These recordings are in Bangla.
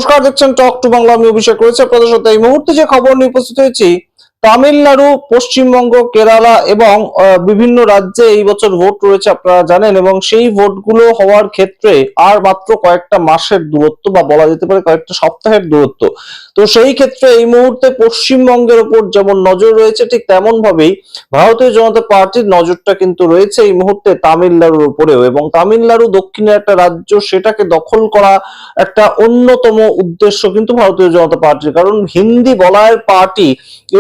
নমস্কার, দেখছেন টক টু বাংলা। আমি অভিষেক রয়েছে আপনাদের সাথে। এই মুহূর্তে যে খবর নিয়ে উপস্থিত হয়েছি, তামিলনাড়ু, পশ্চিমবঙ্গ, কেরালা এবং বিভিন্ন রাজ্যে এই বছর ভোট রয়েছে আপনারা জানেন, এবং সেই ভোটগুলো হওয়ার ক্ষেত্রে আর মাত্র কয়েকটা মাসের দূরত্ব, বা বলা যেতে পারে কয়েকটা সপ্তাহের দূরত্ব। তো সেই ক্ষেত্রে এই মুহূর্তে পশ্চিমবঙ্গের উপর যেমন নজর রয়েছে, ঠিক তেমন ভাবেই ভারতীয় জনতা পার্টির নজরটা কিন্তু রয়েছে এই মুহূর্তে তামিলনাড়ুর উপরেও। এবং তামিলনাড়ু দক্ষিণের একটা রাজ্য, সেটাকে দখল করা একটা অন্যতম উদ্দেশ্য কিন্তু ভারতীয় জনতা পার্টির। কারণ হিন্দি বলার পার্টি,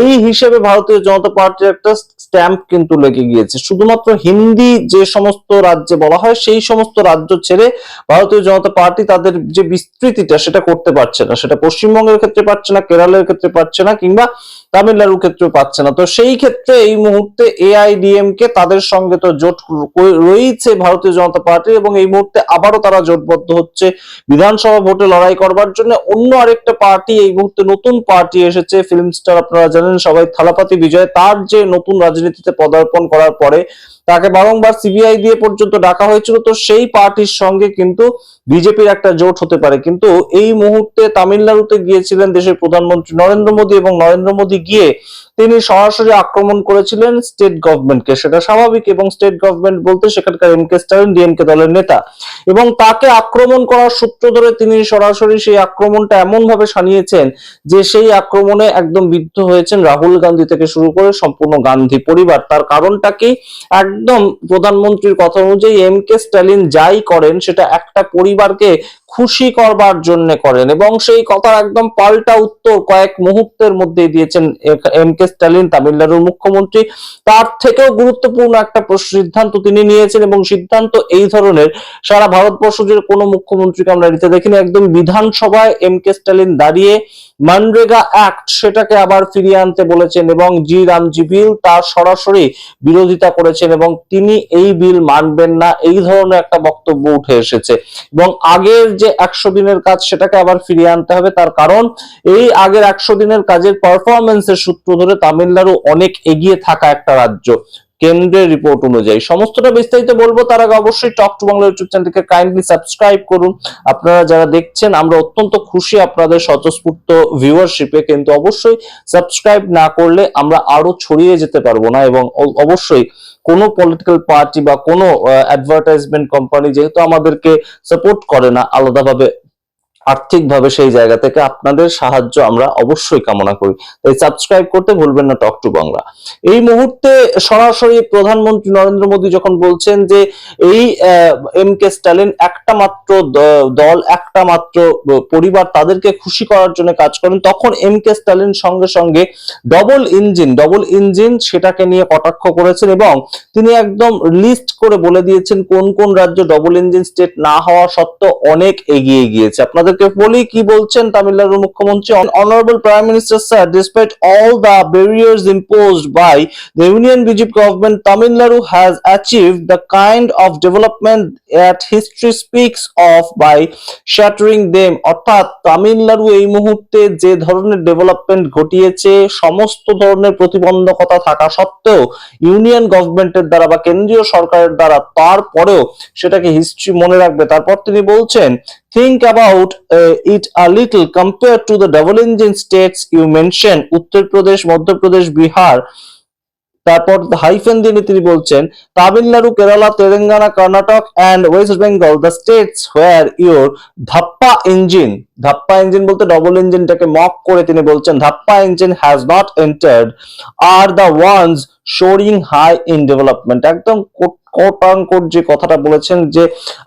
এই হিসেবে ভারতীয় জনতা পার্টির একটা স্ট্যাম্প কিন্তু লেগে গিয়েছে। শুধুমাত্র হিন্দি যে সমস্ত রাজ্যে বলা হয়, সেই সমস্ত রাজ্য ছেড়ে ভারতীয় জনতা পার্টি তাদের যে বিস্তৃতিটা সেটা করতে পারছে না। সেটা পশ্চিমবঙ্গের ক্ষেত্রে পারছে না, কেরালের ক্ষেত্রে পারছে না, কিংবা তামিলনাড়ুর ক্ষেত্রে পাচ্ছে না। তো সেই ক্ষেত্রে এই মুহূর্তে এআইডিএমকে তাদের সঙ্গে তো জোট রয়েছে ভারতীয় জনতা পার্টি, এবং এই মুহূর্তে আবারও তারা জোটবদ্ধ হচ্ছে বিধানসভা ভোটে লড়াই করবার জন্য। অন্য আরেকটা পার্টি, এই মুহূর্তে নতুন পার্টি এসেছে, ফিল্ম স্টার আপনারা জানেন সবাই, থালাপাতি বিজয়। তার যে নতুন রাজনীতিতে পদার্পণ করার পরে তাকে বারংবার সিবিআই দিয়ে পর্যন্ত ডাকা হয়েছিল। তো সেই পার্টির সঙ্গে কিন্তু বিজেপির একটা জোট হতে পারে। কিন্তু এই মুহূর্তে তামিলনাড়ুতে গিয়েছিলেন দেশের প্রধানমন্ত্রী নরেন্দ্র মোদী, এবং নরেন্দ্র মোদী গিয়ে তিনি সরাসরি আক্রমণ করেছিলেন স্টেট গভর্নমেন্টকে। সেটা স্বাভাবিক, এবং স্টেট গভর্নমেন্ট বলতে সেখানকার এমকে স্টালিন, ডিএমকে দলের নেতা, এবং তাকে আক্রমণ করার সূত্র ধরে তিনি সরাসরি সেই আক্রমণটা এমন ভাবে সানিয়েছেন যে সেই আক্রমণে একদম বিদ্ধ হয়েছেন রাহুল গান্ধী থেকে শুরু করে সম্পূর্ণ গান্ধী পরিবার। তার কারণটা কি? একদম প্রধানমন্ত্রীর কথা অনুযায়ী এমকে স্টালিন যাই করেন সেটা একটা পরিবারকে খুশি করবার জন্য করেন, এবং সেই কথার একদম পাল্টা উত্তর কয়েক মুহূর্তের মধ্যে দিয়েছেন এমকে স্টালিন, তামিলনাড়ুর মুখ্যমন্ত্রী। তার থেকেও গুরুত্বপূর্ণ একটা সিদ্ধান্ত তিনি নিয়েছেন, এবং সিদ্ধান্ত এই ধরনের সারা ভারতবর্ষ জুড়ে কোনো মুখ্যমন্ত্রীকে আমরা নিতে দেখিনি। একদম বিধানসভায় এমকে স্টালিন দাঁড়িয়ে মনরেগা অ্যাক্ট সেটাকে আবার ফিরিয়ে আনতে বলেছেন, এবং জি রামজি বিল তার সরাসরি বিরোধিতা করেছেন, এবং তিনি এই বিল মানবেন না, এই ধরনের একটা বক্তব্য উঠে এসেছে। এবং আগের যে 100 দিনের কাজ সেটাকে আবার ফিরিয়ে আনতে হবে। তার কারণ এই আগের 100 দিনের কাজের পারফরমেন্সের সূত্র ধরে তামিলনাড়ু অনেক এগিয়ে থাকা একটা রাজ্য কেন্দ্রের রিপোর্ট অনুযায়ী। সমস্তটা বিস্তারিত বলবো, তার আগে অবশ্যই টক টু বাংলা ইউটিউব চ্যানেলকে কাইন্ডলি সাবস্ক্রাইব করুন। আপনারা যারা দেখছেন, আমরা অত্যন্ত খুশি আপনাদের স্বতঃস্ফূর্ত ভিউয়ারশিপে, কিন্তু অবশ্যই সাবস্ক্রাইব না করলে আমরা আরো ছড়িয়ে যেতে পারবো না। এবং অবশ্যই কোনো পলিটিক্যাল পার্টি বা কোনো অ্যাডভার্টাইজমেন্ট কোম্পানি যেহেতু আমাদেরকে সাপোর্ট করে না আলাদাভাবে আর্থিকভাবে, সেই জায়গা থেকে আপনাদের সাহায্য আমরা অবশ্যই কামনা করি। তাই সাবস্ক্রাইব করতে ভুলবেন না টক টু বাংলা। এই মুহূর্তে সরাসরি প্রধানমন্ত্রী নরেন্দ্র মোদী যখন বলছেন যে এই এমকে স্টালিন একটা মাত্র দল, একটা মাত্র পরিবার, তাদেরকে খুশি করার জন্য কাজ করেন, তখন এমকে স্টালিন সঙ্গে সঙ্গে ডবল ইঞ্জিন সেটাকে নিয়ে কটাক্ষ করেছেন, এবং তিনি একদম লিস্ট করে বলে দিয়েছেন কোন কোন রাজ্য ডবল ইঞ্জিন স্টেট না হওয়া সত্ত্বেও অনেক এগিয়ে গিয়েছে। আপনাদেরকে বলি কি বলছেন তামিলনাড়ুর মুখ্যমন্ত্রী। Honorable Prime Minister sir, despite all the barriers imposed by the Union BJP government, Tamil Nadu has achieved the kind of development that history speaks of by shattering them. অর্থাৎ তামিলনাড়ু এই মুহূর্তে যে ধরনের ডেভেলপমেন্ট ঘটিয়েছে, সমস্ত ধরনের প্রতিবন্ধকতা থাকা সত্ত্বেও ইউনিয়ন গভর্নমেন্টের দ্বারা বা কেন্দ্রীয় সরকারের দ্বারা, তারপরেও সেটাকে হিস্ট্রি মনে রাখবে। তারপর তিনি বলছেন, think about it a little compared to the double engine states you mentioned, Uttar Pradesh, Madhya Pradesh, Bihar. তারপর হাইফেন দিয়ে তিনি বলছেন, Tamil Nadu, Kerala, Telangana, Karnataka and West Bengal, the states where your ধাপ্পা ইঞ্জিন বলতে ডবল ইঞ্জিনটাকে মক করে তিনি বলছেন, ধাপ্পা engine has not entered are the ones soaring high in development. একদম কোট যে কথাটা বলেছেন, যে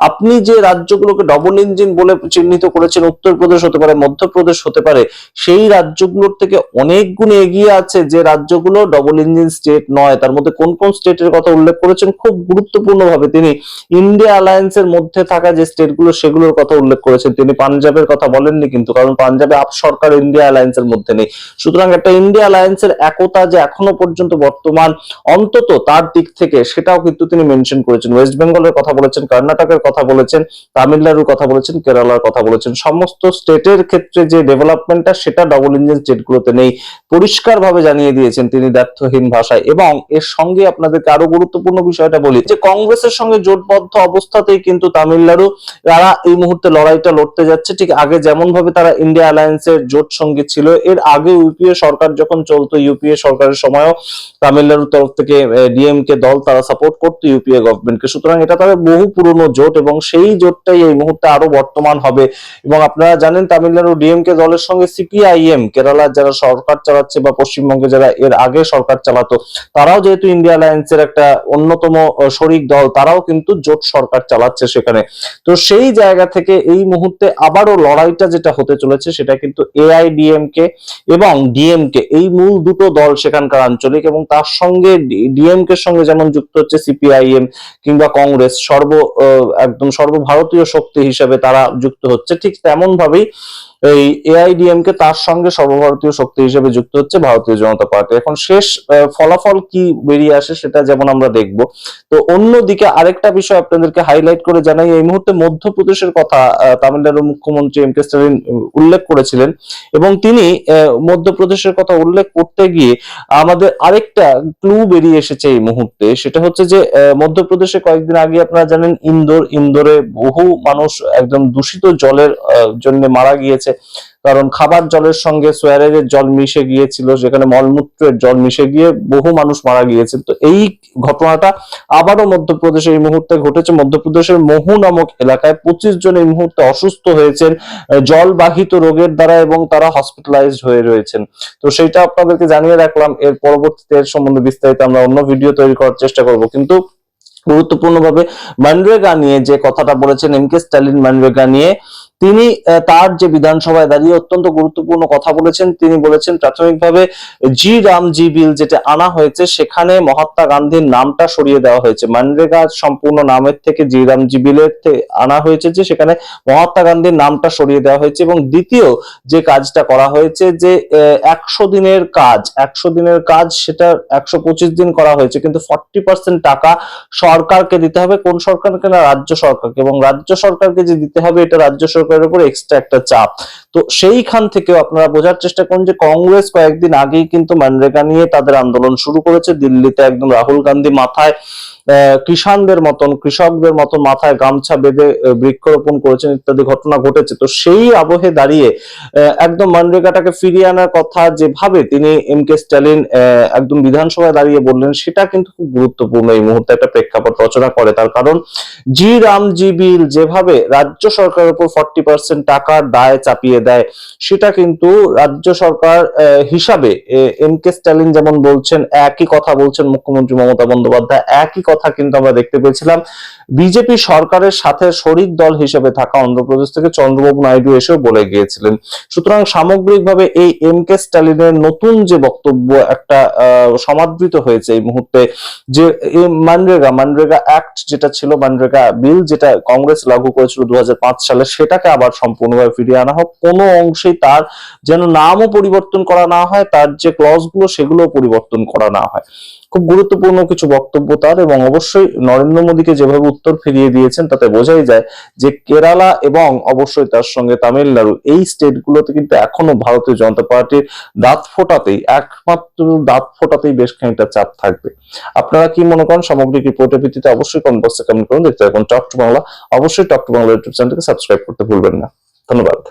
আপনি যে রাজ্যগুলোকে ডবল ইঞ্জিন বলে চিহ্নিত করেছেন, উত্তরপ্রদেশ হতে পারে, মধ্যপ্রদেশ হতে পারে, সেই রাজ্যগুলোর থেকে অনেক গুণ এগিয়ে আছে যে রাজ্যগুলো ডবল ইঞ্জিন স্টেট নয়। তার মধ্যে কোন কোন স্টেটের কথা উল্লেখ করেছেন খুব গুরুত্বপূর্ণ ভাবে তিনি, ইন্ডিয়া অ্যালায়েন্সের মধ্যে থাকা যে স্টেটগুলো সেগুলোর কথা উল্লেখ করেছেন। তিনি পাঞ্জাবের কথা বলেননি কিন্তু, কারণ পাঞ্জাবে আপ সরকার ইন্ডিয়া অ্যালায়েন্সের মধ্যে নেই। সুতরাং একটা ইন্ডিয়া অ্যালায়েন্সের একতা যে এখনো পর্যন্ত বর্তমান অন্তত তার দিক থেকে, সেটাও কিন্তু তিনি মেনশন করেছেন, ওয়েস্ট বেঙ্গলের কথা বলেছেন, কর্ণাটকের কথা বলেছেন, তামিলনাড়ুর কথা বলেছেন, কেরালার কথা বলেছেন। সমস্ত স্টেটের ক্ষেত্রে যে ডেভেলপমেন্টটা সেটা ডবল ইঞ্জিন স্টেটগুলোতে নেই, পরিষ্কার ভাবে জানিয়ে দিয়েছেন তিনি দ্ব্যর্থহীন ভাষায়। এবং এর সঙ্গে আপনাদেরকে আরো গুরুত্বপূর্ণ বিষয়টা বলি যে কংগ্রেসের সঙ্গে জোটবদ্ধ অবস্থাতেই কিন্তু তামিলনাড়ু তারা এই মুহূর্তে লড়াইটা লড়তে যাচ্ছে, ঠিক আগে যেমন ভাবে তারা ইন্ডিয়া অ্যালায়েন্সের জোট সঙ্গী ছিল। এর আগে ইউপিএ সরকার যখন চলতো, ইউপিএ সরকারের সময়ও তামিলনাড়ুর তরফ থেকে ডিএমকে দল তারা সাপোর্ট করতো ইউপিএ গভর্নমেন্টকে। সুতরাং এটা তাদের বহু পুরনো জোট এবং সেই জোটটাই এই মুহূর্তে আরো বর্তমান হবে। এবং আপনারা জানেন তামিলনাড়ু ডিএমকে দলের সঙ্গে সিপিআইএম কেরালার যারা সরকার চালাচ্ছে বা পশ্চিমবঙ্গে যারা এর আগে সরকার চালাতো, তারাও যেহেতু ইন্ডিয়া অ্যালায়েন্সের একটা অন্যতম শরিক দল, তারাও কিন্তু জোট সরকার চালাচ্ছে সেখানে। তো সেই জায়গা থেকে এই মুহূর্তে আবারও লড়াইটা যেটা হতে চলেছে সেটা কিন্তু এআইডিএমকে এবং ডিএমকে, এই মূল দুটো দল সেখানকার আঞ্চলিক, এবং তার সঙ্গে ডিএমকে সঙ্গে যেমন যুক্ত হচ্ছে সিপিআইএম কিংবা কংগ্রেস, একদম সর্বভারতীয় শক্তি হিসেবে তারা যুক্ত হচ্ছে, ঠিক তেমন ভাবেই এই এআইডিএমকে তার সঙ্গে সর্বভারতীয় শক্তি হিসেবে যুক্ত হচ্ছে ভারতীয় জনতা পার্টি। এখন শেষ ফলাফল কি বেরিয়ে আসে সেটা যেমন আমরা দেখব। তো অন্যদিকে আরেকটা বিষয় আপনাদেরকে হাইলাইট করে জানাই, এই মুহূর্তে মধ্যপ্রদেশের কথা তামিলনাড়ুর মুখ্যমন্ত্রী এম কে স্টালিন উল্লেখ করেছিলেন, এবং তিনি মধ্যপ্রদেশের কথা উল্লেখ করতে গিয়ে আমাদের আরেকটা ক্লু বেরিয়ে এসেছে এই মুহূর্তে। সেটা হচ্ছে যে মধ্যপ্রদেশে কয়েকদিন আগে আপনারা জানেন ইন্দোরে বহু মানুষ একদম দূষিত জলের জন্য মারা গিয়েছে, কারণ খাবার জলের সঙ্গে সোয়ারের জল মিশে গিয়েছিল, যেখানে মলমূত্রের জল মিশে গিয়ে বহু মানুষ মারা গিয়েছেন। তো এই ঘটনাটা আবারও মধ্যপ্রদেশে এই মুহূর্তে ঘটেছে। মধ্যপ্রদেশের মহু নামক এলাকায় 25 জন এই মুহূর্তে অসুস্থ হয়েছেন জলবাহিত রোগের দ্বারা, এবং তারা হসপিটালাইজড হয়ে রয়েছেন। তো সেইটা আপনাদেরকে জানিয়ে রাখলাম। এর পরবর্তীতে এর সম্বন্ধে বিস্তারিত আমরা অন্য ভিডিও তৈরি করার চেষ্টা করব। কিন্তু গুরুত্বপূর্ণভাবে মনরেগা নিয়ে যে কথাটা বলেছেন এম কে স্টালিন, মনরেগা নিয়ে তিনি তার যে বিধানসভায় দাঁড়িয়ে অত্যন্ত গুরুত্বপূর্ণ কথা বলেছেন। তিনি বলেছেন প্রাথমিকভাবে জি রামজি বিল যেটা আনা হয়েছে সেখানে মহাত্মা গান্ধীর নামটা সরিয়ে দেওয়া হয়েছে। মনরেগা সম্পূর্ণ নামের থেকে জি রামজি বিলের আনা হয়েছে যে সেখানে মহাত্মা গান্ধীর নামটা সরিয়ে দেওয়া হয়েছে। এবং দ্বিতীয় যে কাজটা করা হয়েছে যে 100 দিনের কাজ সেটা 125 দিন করা হয়েছে, কিন্তু 40% টাকা সরকারকে দিতে হবে। কোন সরকারকে? না, রাজ্য সরকারকে। এবং রাজ্য সরকারকে যে দিতে হবে এটা রাজ্য সরকারের উপর এক্সট্রা একটা চাপ। তো সেইখান থেকেও আপনারা বোঝার চেষ্টা করুন যে কংগ্রেস কয়েকদিন আগেই কিন্তু মনরেগা নিয়ে তাদের আন্দোলন শুরু করেছে। দিল্লিতে একদম রাহুল গান্ধী মাথায় কৃষকদের মতন মাথায় গামছা বেঁধে বৃক্ষরোপণ করেছেন, ইত্যাদি ঘটনা ঘটেছে। তো সেই আবহে দাঁড়িয়ে একদম মনরেগাটাকে ফিরিয়ে আনার কথা যেভাবে তিনি এম কে স্টালিন একদম বিধানসভায় দাঁড়িয়ে বললেন, সেটা কিন্তু খুব গুরুত্বপূর্ণ এই মুহূর্তে একটা প্রেক্ষাপট রচনা করে। তার কারণ জি রামজি বিল যেভাবে রাজ্য সরকারের উপর 40% টাকার দায় চাপিয়ে দেয়, সেটা কিন্তু রাজ্য সরকার হিসাবে এম কে স্টালিন যেমন বলছেন, একই কথা বলছেন মুখ্যমন্ত্রী মমতা বন্দ্যোপাধ্যায়, একই কথা কিন্তু আমরা দেখতে পেয়েছিলাম বিজেপি সরকারের সাথে শরিক দল হিসেবে থাকা অন্ধ্রপ্রদেশ থেকে চন্দ্রবাবু নাইডু এসেও বলে গিয়েছিলেন। সুতরাং সামগ্রিকভাবে এই এম কে স্টালিনের নতুন যে বক্তব্য একটা সমাদৃত হয়েছে এই মুহূর্তে, যে মনরেগা অ্যাক্ট যেটা ছিল, মনরেগা বিল যেটা কংগ্রেস লাগু করেছিল 2005 সালে, সেটাকে আবার সম্পূর্ণভাবে ফিরিয়ে আনা হোক। কোনো অংশেই তার যেন নামও পরিবর্তন করা না হয়, তার যে ক্লজ গুলো সেগুলো পরিবর্তন করা না হয়। খুব গুরুত্বপূর্ণ কিছু বক্তব্য তার। এবং অবশ্যই নরেন্দ্র মোদীকে যেভাবে উত্তর ফিরিয়ে দিয়েছেন তাতে বোঝাই যায় যে কেরালা এবং অবশ্যই তার সঙ্গে তামিলনাড়ু, এই স্টেট গুলোতে কিন্তু এখনো ভারতীয় জনতা পার্টির একমাত্র দাঁত ফোটাতেই বেশ খানিকটা চাপ থাকবে। আপনারা কি মনে করেন সামগ্রিক রিপোর্টের ভিত্তিতে অবশ্যই কমেন্ট বক্সে কমেন্ট করুন। দেখতে থাকুন টক টু বাংলা। অবশ্যই টক টু বাংলা ইউটিউব চ্যানেলকে সাবস্ক্রাইব করতে ভুলবেন না। ধন্যবাদ।